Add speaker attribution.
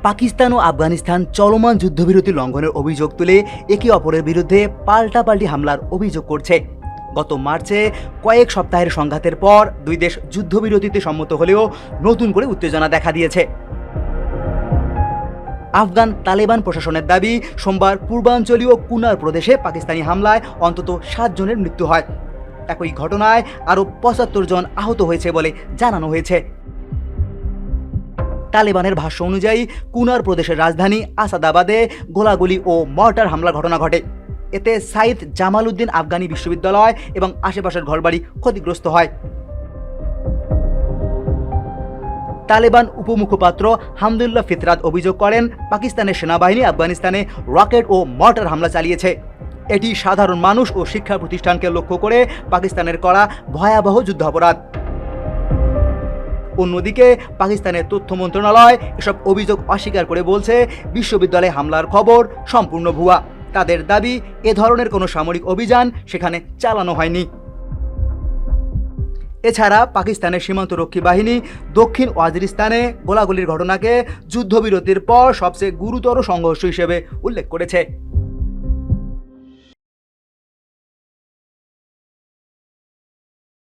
Speaker 1: পাকিস্তান ও আফগানিস্তান চলমান যুদ্ধবিরতি লঙ্ঘনের অভিযোগ তুলে একে অপরের বিরুদ্ধে পাল্টাপাল্টি হামলার অভিযোগ করছে। গত মার্চে কয়েক সপ্তাহের সংঘাতের পর দুই দেশ যুদ্ধবিরতিতে সম্মত হলেও নতুন করে উত্তেজনা দেখা দিয়েছে। আফগান তালেবান প্রশাসনের দাবি, সোমবার পূর্বাঞ্চলীয় কুনার প্রদেশে পাকিস্তানি হামলায় অন্তত 7 জনের মৃত্যু হয়। একই ঘটনায় আরও 75 জন আহত হয়েছে বলে জানানো হয়েছে। তালেবানের ভাষ্য অনুযায়ী কুনার প্রদেশের রাজধানী আসাদাবাদে গোলাগুলি ও মর্টার হামলার ঘটনা ঘটে। এতে সাইদ জামাল উদ্দিন আফগানি বিশ্ববিদ্যালয় এবং আশেপাশের ঘরবাড়ি ক্ষতিগ্রস্ত হয়। তালেবান উপমুখপাত্র হামদুল্লাহ ফিতরাত অভিযোগ করেন, পাকিস্তানের সেনাবাহিনী আফগানিস্তানে রকেট ও মর্টার হামলা চালিয়েছে। এটি সাধারণ মানুষ ও শিক্ষা প্রতিষ্ঠানকে লক্ষ্য করে পাকিস্তানের করা ভয়াবহ যুদ্ধাপরাধ। অন্যদিকে পাকিস্তানের তথ্য মন্ত্রণালয় এসব অভিযোগ অস্বীকার করে বলছে, বিশ্ববিদ্যালয়ে হামলার খবর সম্পূর্ণ ভুয়া। তাদের দাবি, এ ধরনের কোনো সামরিক অভিযান সেখানে চালানো হয়নি। এছাড়া পাকিস্তানের সীমান্তরক্ষী বাহিনী দক্ষিণ ওয়াজিরিস্তানে গোলাগুলির ঘটনাকে যুদ্ধবিরতির পর সবচেয়ে গুরুতর সংঘর্ষ হিসেবে উল্লেখ করেছে।